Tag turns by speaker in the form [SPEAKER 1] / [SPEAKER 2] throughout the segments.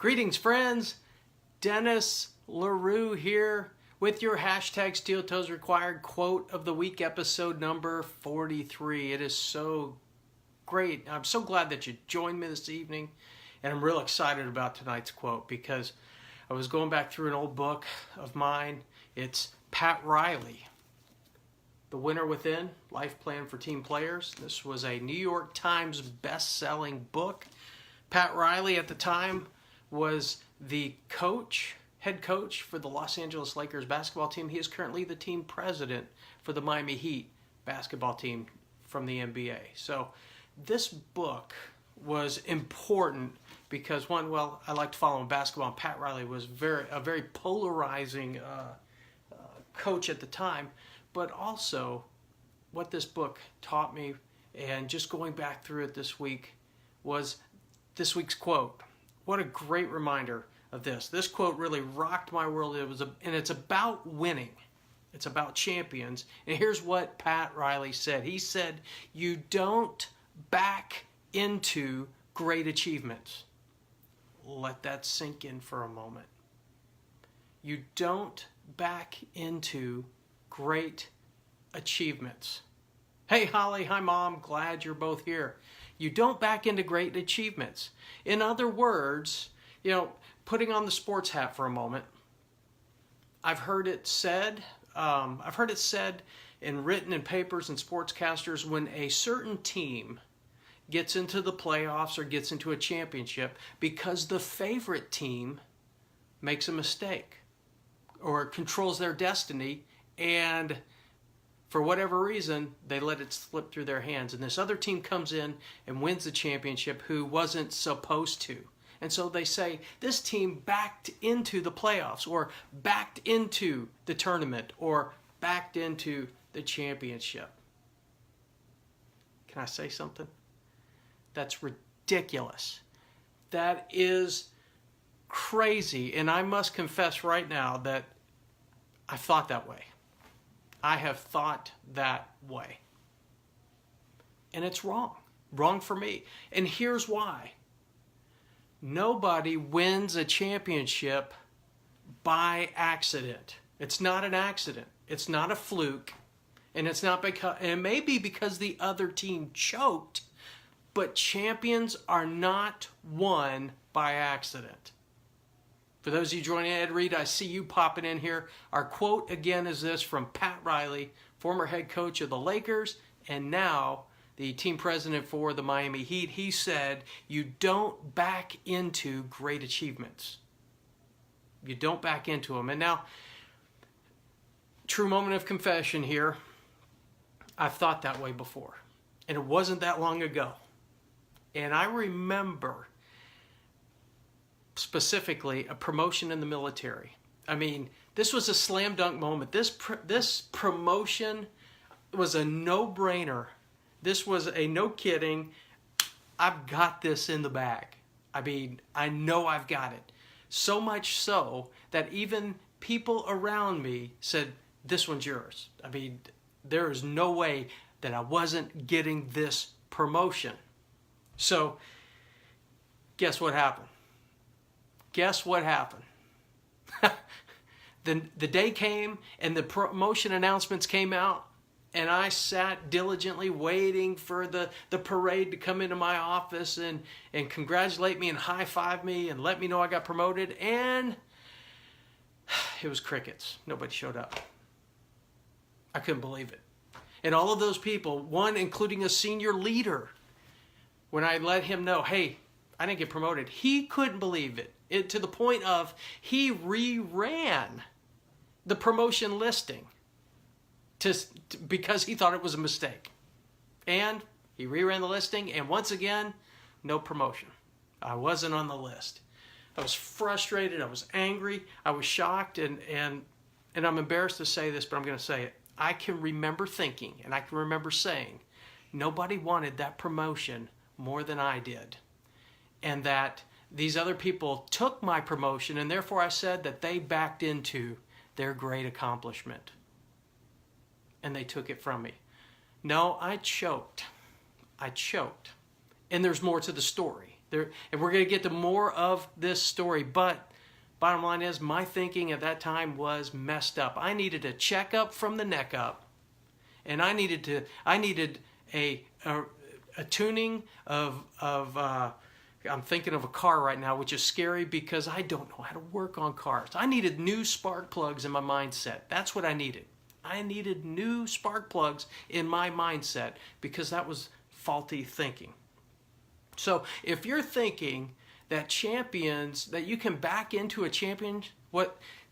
[SPEAKER 1] Greetings, friends. Dennis LaRue here with your hashtag steeltoesrequired quote of the week, episode number 43. It is so great. I'm so glad that you joined me this evening, and I'm real excited about tonight's quote because I was going back through an old book of mine. It's Pat Riley, The Winner Within, Life Plan for Team Players. This was a New York Times best-selling book. Pat Riley at the time was the head coach for the Los Angeles Lakers basketball team. He is currently the team president for the Miami Heat basketball team from the NBA. So this book was important because, one, well, I liked following basketball, and Pat Riley was a very polarizing coach at the time. But also, what this book taught me, and just going back through it this week, was this week's quote. What a great reminder of this. This quote really rocked my world. And it's about winning. It's about champions. And here's what Pat Riley said. He said, "You don't back into great achievements." Let that sink in for a moment. You don't back into great achievements. Hey, Holly. Hi, Mom. Glad you're both here. You don't back into great achievements. In other words, putting on the sports hat for a moment, I've heard it said and written in papers and sportscasters, when a certain team gets into the playoffs or gets into a championship because the favorite team makes a mistake or controls their destiny, and for whatever reason, they let it slip through their hands. And this other team comes in and wins the championship who wasn't supposed to. And so they say, this team backed into the playoffs, or backed into the tournament, or backed into the championship. Can I say something? That's ridiculous. That is crazy. And I must confess right now that I thought that way. I have thought that way. And it's wrong. Wrong for me. And here's why. Nobody wins a championship by accident. It's not an accident. It's not a fluke. And it may be because the other team choked, but champions are not won by accident. For those of you joining Ed Reed, I see you popping in here. Our quote again is this from Pat Riley, former head coach of the Lakers and now the team president for the Miami Heat. He said, "You don't back into great achievements." You don't back into them. And now, true moment of confession here. I've thought that way before. And it wasn't that long ago. And I remember specifically a promotion in the military. I mean, this was a slam dunk moment. This promotion was a no-brainer. This was a no kidding, I've got this in the bag. I mean, I know I've got it. So much so that even people around me said, "This one's yours." I mean, there is no way that I wasn't getting this promotion. So, guess what happened? Guess what happened? The day came and the promotion announcements came out, and I sat diligently waiting for the parade to come into my office and congratulate me and high-five me and let me know I got promoted, and it was crickets. Nobody showed up. I couldn't believe it. And all of those people, one including a senior leader, when I let him know, hey, I didn't get promoted, he couldn't believe it. To the point of he reran the promotion listing because he thought it was a mistake. And he reran the listing, and once again, no promotion. I wasn't on the list. I was frustrated. I was angry. I was shocked, and I'm embarrassed to say this, but I'm going to say it. I can remember thinking, and I can remember saying, nobody wanted that promotion more than I did. And that these other people took my promotion, and therefore I said that they backed into their great accomplishment. And they took it from me. No, I choked. And there's more to the story. And we're going to get to more of this story. But bottom line is, my thinking at that time was messed up. I needed a checkup from the neck up. And I needed a tuning of I'm thinking of a car right now, which is scary because I don't know how to work on cars. I needed new spark plugs in my mindset. That's what I needed. I needed new spark plugs in my mindset because that was faulty thinking. So if you're thinking that that you can back into a champion,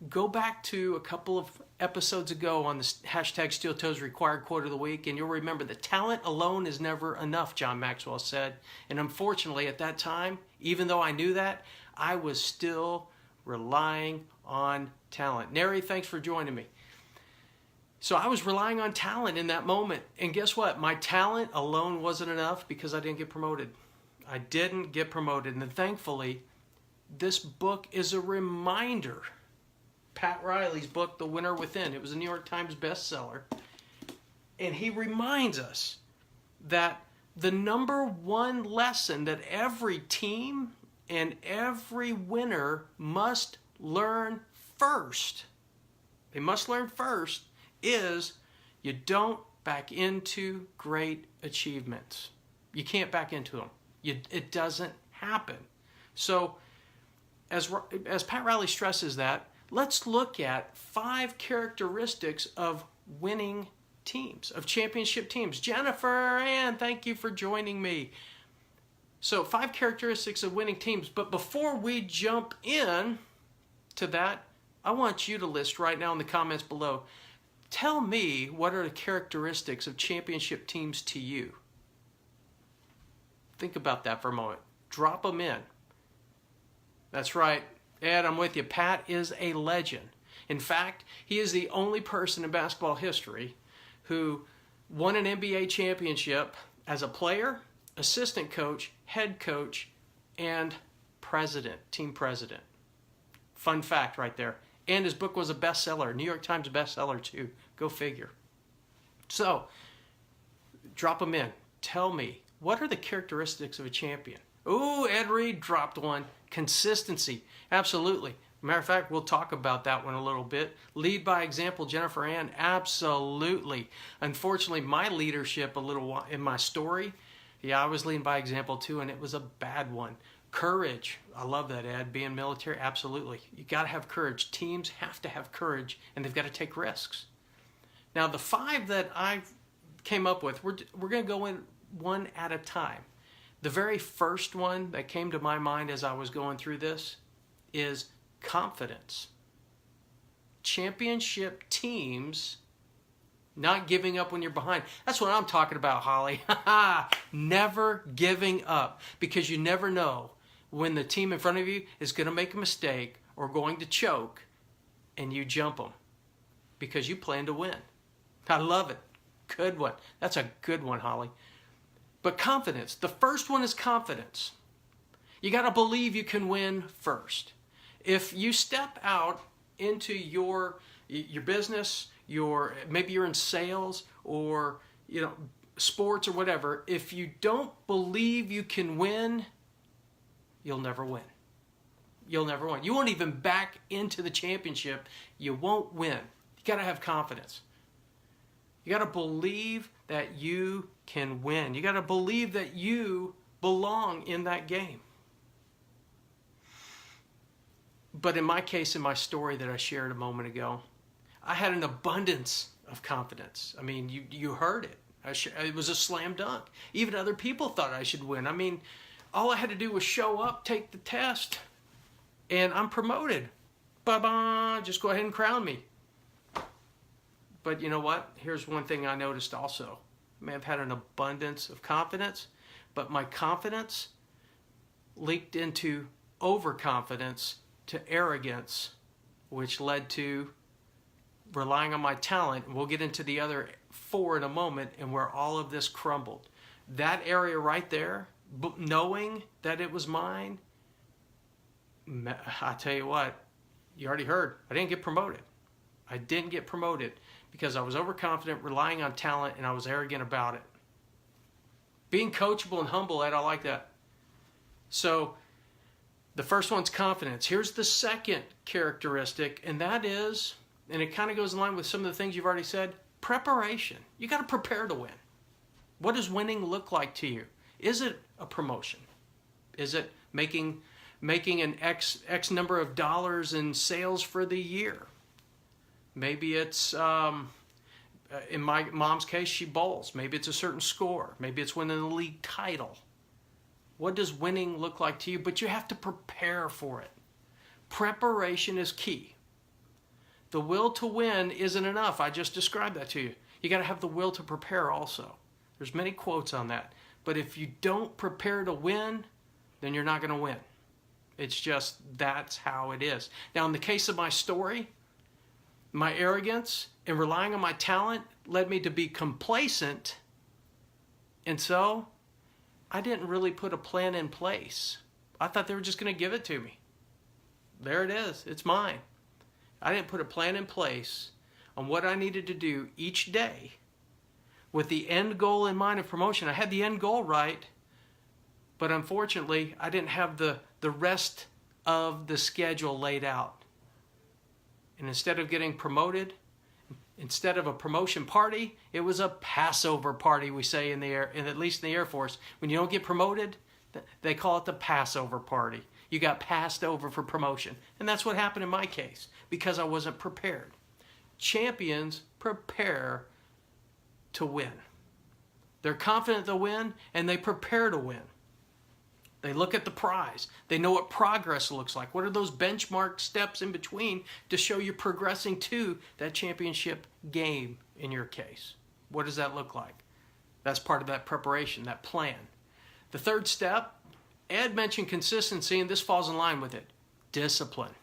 [SPEAKER 1] go back to a couple of episodes ago on the hashtag steeltoesrequired quote of the week, and you'll remember that talent alone is never enough, John Maxwell said. And unfortunately, at that time, even though I knew that, I was still relying on talent. Neri, thanks for joining me. So I was relying on talent in that moment. And guess what? My talent alone wasn't enough because I didn't get promoted. I didn't get promoted. And thankfully, this book is a reminder. Pat Riley's book, The Winner Within. It was a New York Times bestseller. And he reminds us that the number one lesson that every team and every winner must learn first, is you don't back into great achievements. You can't back into them. It doesn't happen. So as Pat Riley stresses that, let's look at 5 characteristics of winning teams, of championship teams. Jennifer Ann, thank you for joining me. So 5 characteristics of winning teams. But before we jump in to that, I want you to list right now in the comments below. Tell me, what are the characteristics of championship teams to you? Think about that for a moment. Drop them in. That's right. Ed, I'm with you. Pat is a legend. In fact, he is the only person in basketball history who won an NBA championship as a player, assistant coach, head coach, and president, team president. Fun fact right there. And his book was a bestseller, New York Times bestseller too. Go figure. So, drop them in. Tell me, what are the characteristics of a champion? Ooh, Ed Reed dropped one. Consistency. Absolutely. Matter of fact, we'll talk about that one a little bit. Lead by example, Jennifer Ann. Absolutely. Unfortunately, my leadership in my story, I was leading by example too, and it was a bad one. Courage. I love that, Ed. Being military, absolutely. You got to have courage. Teams have to have courage, and they've got to take risks. Now, the 5 that I came up with, we're going to go in one at a time. The very first one that came to my mind as I was going through this is confidence. Championship teams not giving up when you're behind. That's what I'm talking about, Holly. Never giving up, because you never know when the team in front of you is going to make a mistake or going to choke, and you jump them because you plan to win. I love it. Good one. That's a good one, Holly. But confidence. The first one is confidence. You got to believe you can win first. If you step out into your business, maybe you're in sales or sports or whatever, if you don't believe you can win, you'll never win. You'll never win. You won't even back into the championship. You won't win. You got to have confidence. You got to believe that you can win. You got to believe that you belong in that game. But in my case, in my story that I shared a moment ago, I had an abundance of confidence. I mean, you heard it. It was a slam dunk. Even other people thought I should win. I mean, all I had to do was show up, take the test, and I'm promoted. Bye-bye. Just go ahead and crown me. But you know what? Here's one thing I noticed also. I may have had an abundance of confidence, but my confidence leaked into overconfidence to arrogance, which led to relying on my talent. And we'll get into the other 4 in a moment, and where all of this crumbled. That area right there, knowing that it was mine, I tell you what, you already heard, I didn't get promoted. I didn't get promoted because I was overconfident, relying on talent, and I was arrogant about it. Being coachable and humble, Ed, I like that. So the first one's confidence. Here's the second characteristic, and that is, and it kind of goes in line with some of the things you've already said, preparation. You got to prepare to win. What does winning look like to you? Is it a promotion? Is it making an X number of dollars in sales for the year? Maybe it's, in my mom's case, she bowls. Maybe it's a certain score. Maybe it's winning a league title. What does winning look like to you? But you have to prepare for it. Preparation is key. The will to win isn't enough. I just described that to you. You got to have the will to prepare also. There's many quotes on that. But if you don't prepare to win, then you're not going to win. It's just, that's how it is. Now, in the case of my story, my arrogance and relying on my talent led me to be complacent. And so I didn't really put a plan in place. I thought they were just going to give it to me. There it is. It's mine. I didn't put a plan in place on what I needed to do each day with the end goal in mind of promotion. I had the end goal right, but unfortunately, I didn't have the rest of the schedule laid out. And instead of getting promoted, instead of a promotion party, it was a Passover party, we say in the air, and at least in the Air Force. When you don't get promoted, they call it the Passover party. You got passed over for promotion. And that's what happened in my case, because I wasn't prepared. Champions prepare to win. They're confident they'll win, and they prepare to win. They look at the prize. They know what progress looks like. What are those benchmark steps in between to show you're progressing to that championship game in your case? What does that look like? That's part of that preparation, that plan. The third step, Ed mentioned consistency, and this falls in line with it. Discipline.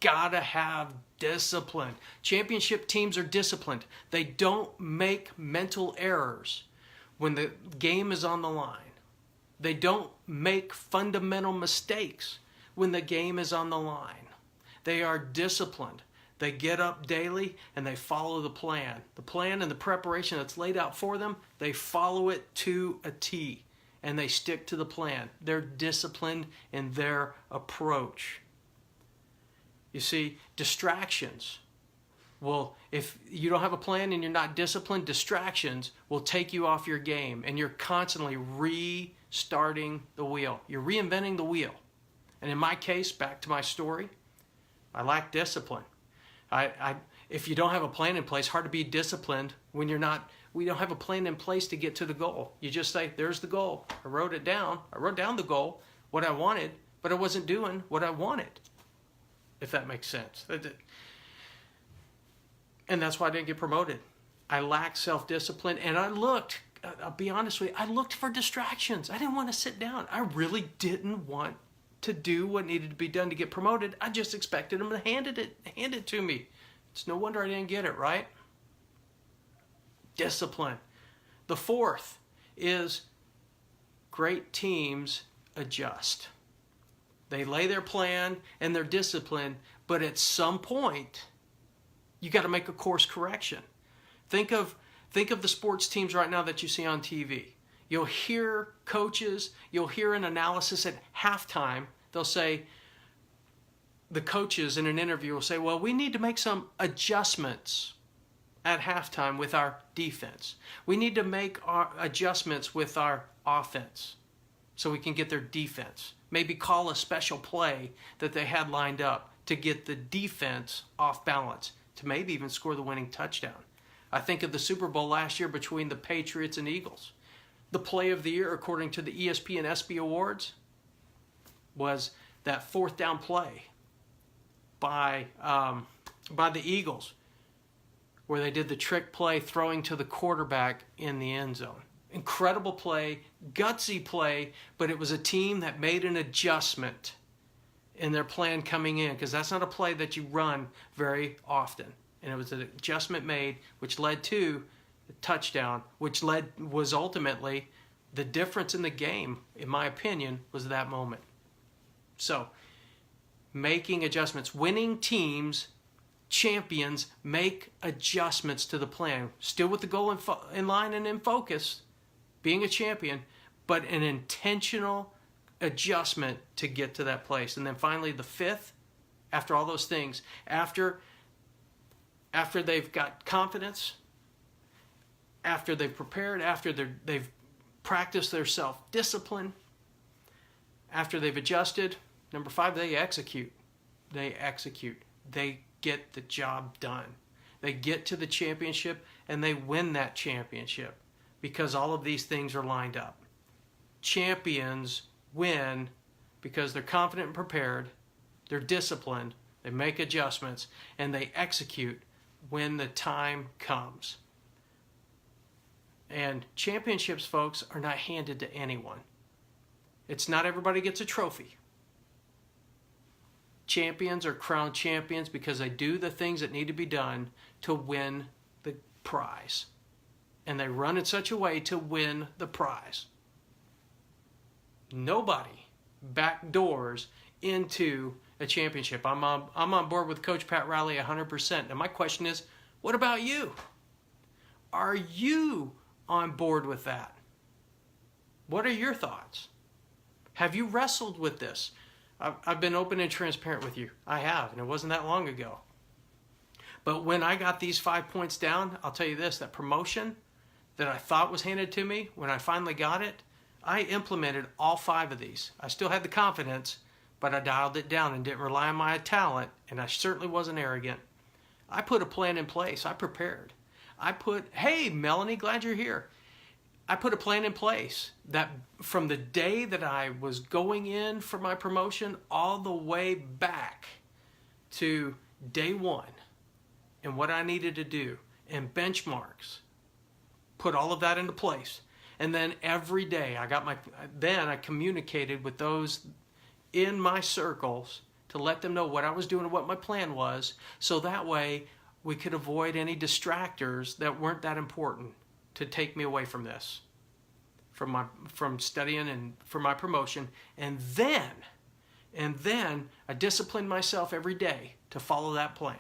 [SPEAKER 1] Gotta have discipline. Championship teams are disciplined. They don't make mental errors when the game is on the line. They don't make fundamental mistakes when the game is on the line. They are disciplined. They get up daily and they follow the plan. The plan and the preparation that's laid out for them, they follow it to a T and they stick to the plan. They're disciplined in their approach. You see, distractions. Well, if you don't have a plan and you're not disciplined, distractions will take you off your game and you're constantly restarting the wheel. You're reinventing the wheel. And in my case, back to my story, I lack discipline. If you don't have a plan in place, hard to be disciplined when we don't have a plan in place to get to the goal. You just say, there's the goal. I wrote it down. I wrote down the goal, what I wanted, but I wasn't doing what I wanted, if that makes sense. And that's why I didn't get promoted. I lacked self-discipline, and I'll be honest with you, I looked for distractions. I didn't want to sit down. I really didn't want to do what needed to be done to get promoted. I just expected them to hand it to me. It's no wonder I didn't get it, right? Discipline. The fourth is great teams adjust. They lay their plan and their discipline, but at some point, you got to make a course correction. Think of the sports teams right now that you see on TV. You'll hear coaches, you'll hear an analysis at halftime. They'll say, the coaches in an interview will say, well, we need to make some adjustments at halftime with our defense. We need to make our adjustments with our offense so we can get their defense. Maybe call a special play that they had lined up to get the defense off balance, to maybe even score the winning touchdown. I think of the Super Bowl last year between the Patriots and Eagles. The play of the year, according to the ESPN and ESPY Awards, was that fourth down play by the Eagles, where they did the trick play throwing to the quarterback in the end zone. Incredible play, gutsy play, but it was a team that made an adjustment in their plan coming in, because that's not a play that you run very often. And it was an adjustment made, which led to a touchdown, which was ultimately the difference in the game, in my opinion, was that moment. So, making adjustments. Winning teams, champions, make adjustments to the plan. Still with the goal in line and in focus, being a champion, but an intentional adjustment to get to that place. And then finally the fifth, after all those things, after they've got confidence, after they've prepared, after they've practiced their self-discipline, after they've adjusted, number 5, they execute. They execute. They get the job done. They get to the championship and they win that championship because all of these things are lined up. Champions win because they're confident and prepared, they're disciplined, they make adjustments, and they execute when the time comes. And championships, folks, are not handed to anyone. It's not everybody gets a trophy. Champions are crowned champions because they do the things that need to be done to win the prize. And they run in such a way to win the prize. Nobody backdoors into a championship. I'm on board with Coach Pat Riley 100%. And my question is, what about you? Are you on board with that? What are your thoughts? Have you wrestled with this? I've been open and transparent with you. I have, and it wasn't that long ago. But when I got these 5 points down, I'll tell you this, that promotion that I thought was handed to me, when I finally got it, I implemented all 5 of these. I still had the confidence, but I dialed it down and didn't rely on my talent, and I certainly wasn't arrogant. I put a plan in place. I prepared. Hey, Melanie, glad you're here. I put a plan in place that from the day that I was going in for my promotion all the way back to day 1 and what I needed to do and benchmarks, put all of that into place. And then every day I communicated with those in my circles to let them know what I was doing and what my plan was, so that way we could avoid any distractors that weren't that important to take me away from this, from studying and for my promotion. And then I disciplined myself every day to follow that plan.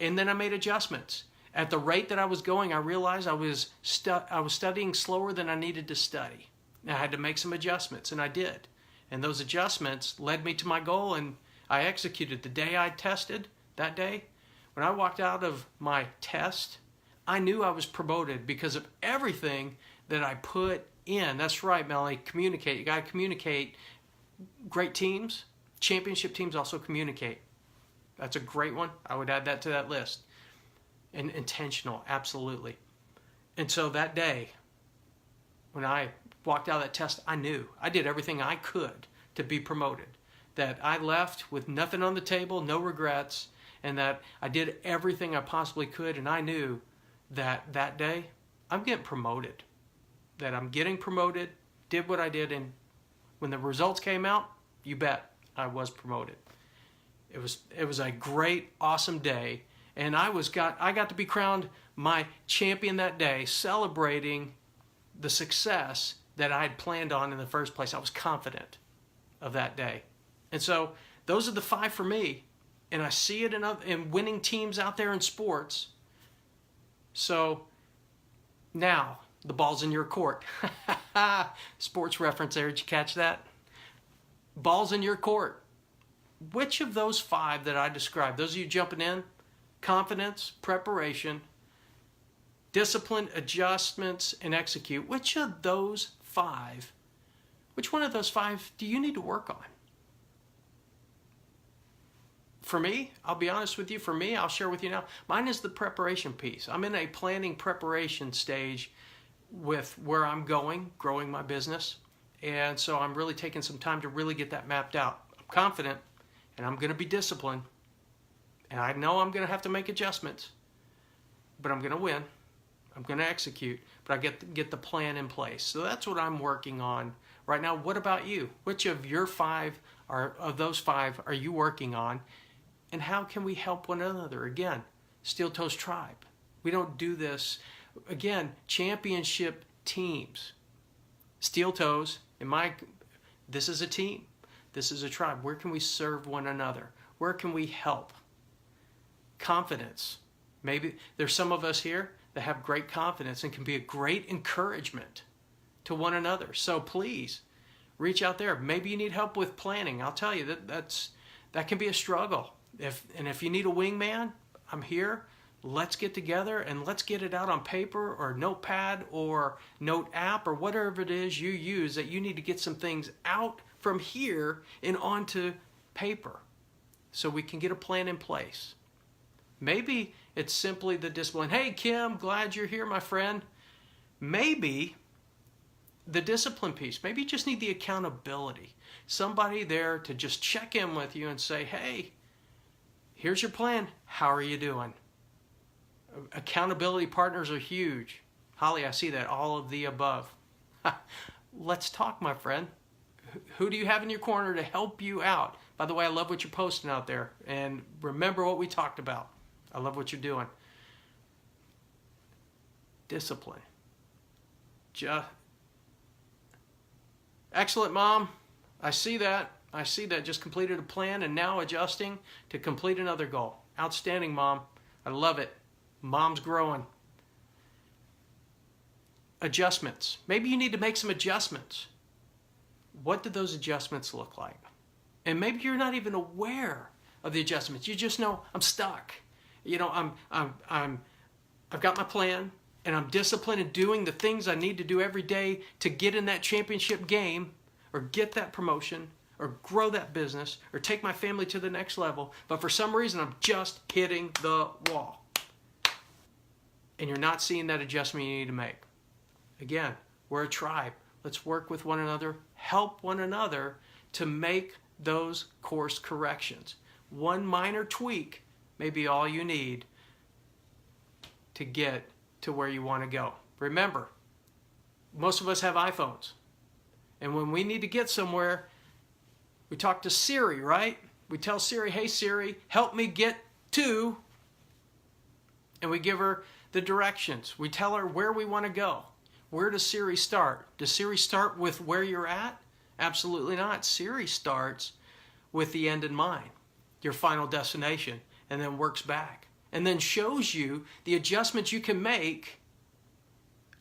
[SPEAKER 1] And then I made adjustments. At the rate that I was going, I realized I was studying slower than I needed to study. I had to make some adjustments, and I did. And those adjustments led me to my goal, and I executed. The day I tested, that day, when I walked out of my test, I knew I was promoted because of everything that I put in. That's right, Melanie, communicate. You got to communicate. Great teams, championship teams also communicate. That's a great one. I would add that to that list. And intentional, absolutely. And so that day, when I walked out of that test, I knew I did everything I could to be promoted. That I left with nothing on the table, no regrets, and that I did everything I possibly could. And I knew that that day, I'm getting promoted. That I'm getting promoted, did what I did, and when the results came out, you bet I was promoted. It was a great, awesome day, and I got to be crowned my champion that day, celebrating the success that I had planned on in the first place. I was confident of that day. And so those are the 5 for me, and I see it in winning teams out there in sports. So now the ball's in your court. Sports reference there, did you catch that? Ball's in your court. Which of those 5 that I described, those of you jumping in, confidence, preparation, discipline, adjustments, and execute, which one of those 5 do you need to work on? For me, I'll be honest with you, I'll share with you now, mine is the preparation piece. I'm in a planning preparation stage with where I'm going, growing my business. And so I'm really taking some time to really get that mapped out. I'm confident, and I'm going to be disciplined. And I know I'm going to have to make adjustments, but I'm going to win. I'm going to execute, but I get the plan in place. So that's what I'm working on right now. What about you? Which of those 5 are you working on? And how can we help one another? Again, Steel Toes Tribe. We don't do this. Again, championship teams. Steel Toes, this is a team. This is a tribe. Where can we serve one another? Where can we help? Confidence. Maybe there's some of us here that have great confidence and can be a great encouragement to one another. So please, reach out there. Maybe you need help with planning. I'll tell you that can be a struggle. If you need a wingman, I'm here. Let's get together and let's get it out on paper or notepad or note app or whatever it is you use that you need to get some things out from here and onto paper so we can get a plan in place. Maybe it's simply the discipline. Hey, Kim, glad you're here, my friend. Maybe the discipline piece. Maybe you just need the accountability. Somebody there to just check in with you and say, hey, here's your plan. How are you doing? Accountability partners are huge. Holly, I see that. All of the above. Let's talk, my friend. Who do you have in your corner to help you out? By the way, I love what you're posting out there. And remember what we talked about. I love what you're doing. Discipline. Excellent, Mom. I see that. I see that. Just completed a plan and now adjusting to complete another goal. Outstanding, Mom. I love it. Mom's growing. Adjustments. Maybe you need to make some adjustments. What do those adjustments look like? And maybe you're not even aware of the adjustments. You just know I'm stuck. You know, I've got my plan and I'm disciplined in doing the things I need to do every day to get in that championship game or get that promotion or grow that business or take my family to the next level. But for some reason, I'm just hitting the wall. And you're not seeing that adjustment you need to make. Again, we're a tribe. Let's work with one another, help one another to make those course corrections. One minor tweak may be all you need to get to where you want to go. Remember, most of us have iPhones. And when we need to get somewhere, we talk to Siri, right? We tell Siri, hey Siri, help me get to, and we give her the directions. We tell her where we want to go. Where does Siri start? Does Siri start with where you're at? Absolutely not. Siri starts with the end in mind, your final destination, and then works back. And then shows you the adjustments you can make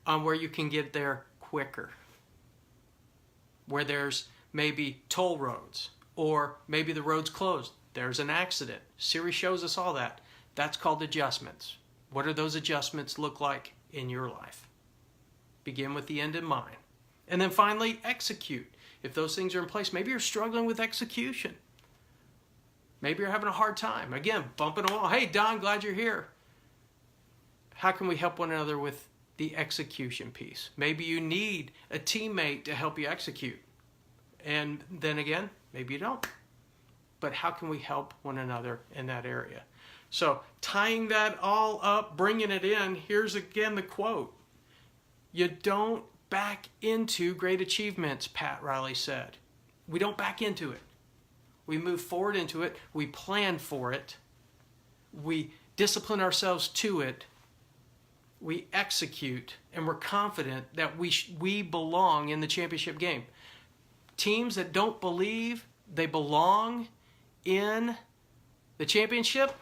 [SPEAKER 1] on where you can get there quicker. Where there's maybe toll roads, or maybe the road's closed. There's an accident. Siri shows us all that. That's called adjustments. What do those adjustments look like in your life? Begin with the end in mind. And then finally, execute. If those things are in place, maybe you're struggling with execution. Maybe you're having a hard time. Again, bumping a wall. Hey, Don, glad you're here. How can we help one another with the execution piece? Maybe you need a teammate to help you execute. And then again, maybe you don't. But how can we help one another in that area? So tying that all up, bringing it in, here's again the quote. You don't back into great achievements, Pat Riley said. We don't back into it. We move forward into it. We plan for it. We discipline ourselves to it. We execute, and we're confident that we belong in the championship game. Teams that don't believe they belong in the championship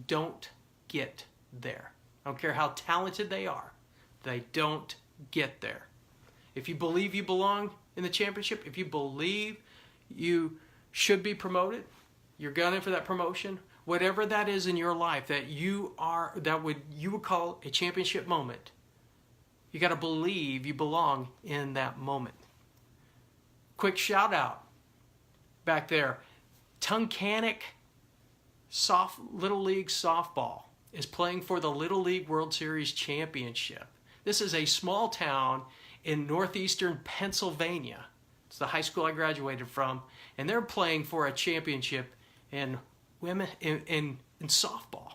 [SPEAKER 1] don't get there. I don't care how talented they are. They don't get there. If you believe you belong in the championship, if you believe you should be promoted, you're gunning for that promotion, whatever that is in your life that you would call a championship moment, you got to believe you belong in that moment. Quick shout out back there. Tunkhannock Little League Softball is playing for the Little League World Series Championship. This is a small town in northeastern Pennsylvania. It's the high school I graduated from, and they're playing for a championship in softball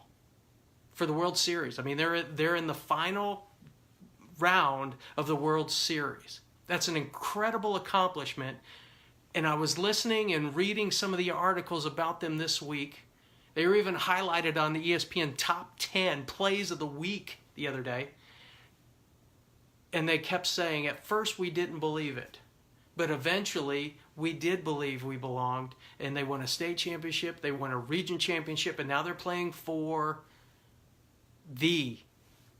[SPEAKER 1] for the World Series. I mean, they're in the final round of the World Series. That's an incredible accomplishment. And I was listening and reading some of the articles about them this week. They were even highlighted on the ESPN Top 10 Plays of the Week the other day. And they kept saying, at first we didn't believe it. But eventually we did believe we belonged. And they won a state championship. They won a region championship. And now they're playing for the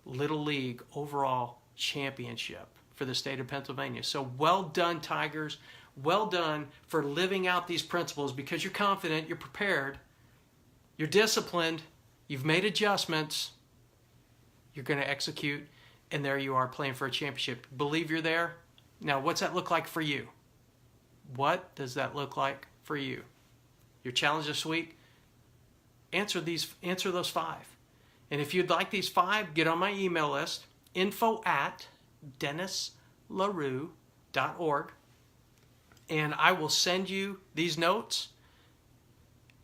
[SPEAKER 1] Little League overall championship for the state of Pennsylvania. So well done, Tigers. well done for living out these principles, because you're confident, you're prepared, you're disciplined, you've made adjustments, you're going to execute, and there you are playing for a championship. Believe you're there. Now, what's that look like for you? What does that look like for you? Your challenge this week? Answer those 5. And if you'd like these 5, get on my email list, info@dennislarue.org, and I will send you these notes,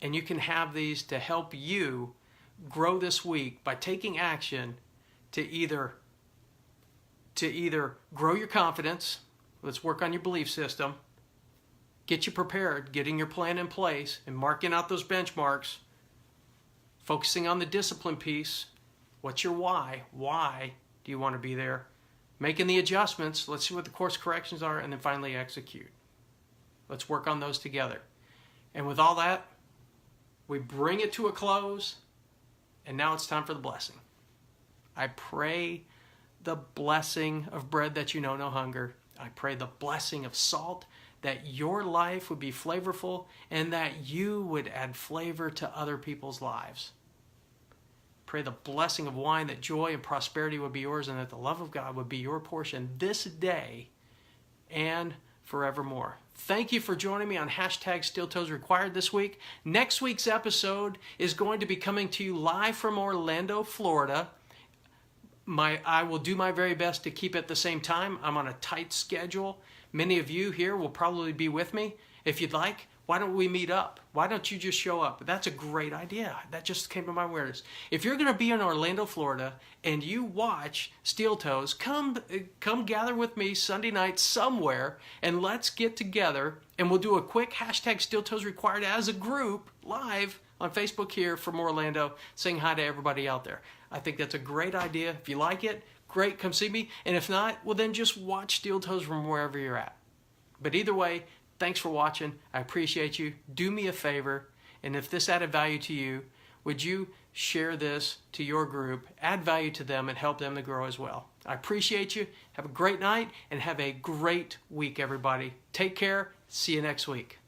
[SPEAKER 1] and you can have these to help you grow this week by taking action to either grow your confidence. Let's work on your belief system, get you prepared, getting your plan in place and marking out those benchmarks, focusing on the discipline piece. What's your why? Why do you want to be there? Making the adjustments. Let's see what the course corrections are, and then finally execute. Let's work on those together. And with all that, we bring it to a close, and now it's time for the blessing. I pray the blessing of bread that you know no hunger. I pray the blessing of salt, that your life would be flavorful and that you would add flavor to other people's lives. Pray the blessing of wine, that joy and prosperity would be yours, and that the love of God would be your portion this day and forevermore. Thank you for joining me on #SteelToesRequired this week. Next week's episode is going to be coming to you live from Orlando, Florida. I will do my very best to keep it the same time. I'm on a tight schedule. Many of you here will probably be with me. If you'd like, why don't we meet up? Why don't you just show up? That's a great idea. That just came to my awareness. If you're going to be in Orlando, Florida, and you watch Steel Toes, come gather with me Sunday night somewhere, and let's get together, and we'll do a quick #SteelToesRequired as a group live on Facebook here from Orlando, saying hi to everybody out there. I think that's a great idea. If you like it, great, come see me. And if not, well then just watch Steel Toes from wherever you're at. But either way, thanks for watching. I appreciate you. Do me a favor, and if this added value to you, would you share this to your group, add value to them, and help them to grow as well. I appreciate you. Have a great night, and have a great week, everybody. Take care. See you next week.